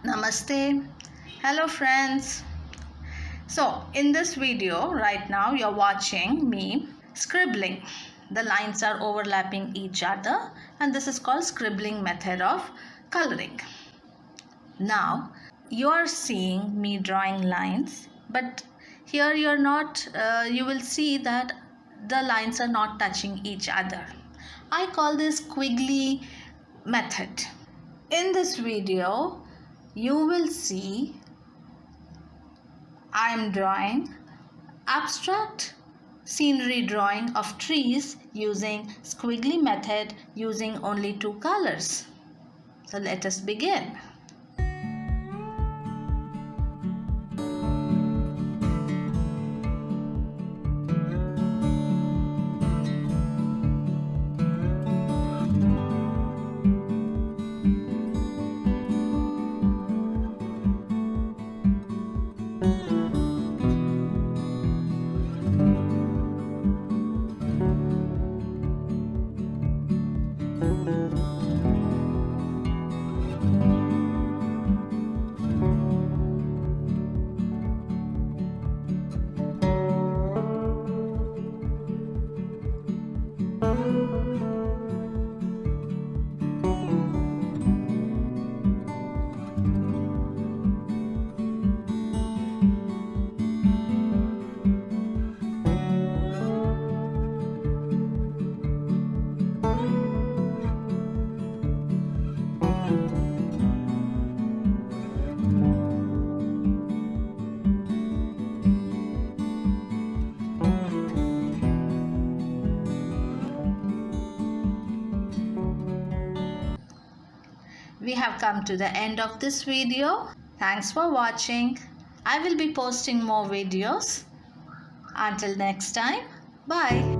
Namaste. Hello friends. So in this video right now you're watching me scribbling. The lines are overlapping each other and this is called scribbling method of coloring. Now you are seeing me drawing lines, but here you will see that the lines are not touching each other. I call this squiggly method. In this video you will see I am drawing abstract scenery drawing of trees using squiggly method using only two colors. So let us begin. We have come to the end of this video. Thanks for watching. I will be posting more videos. Until next time, bye.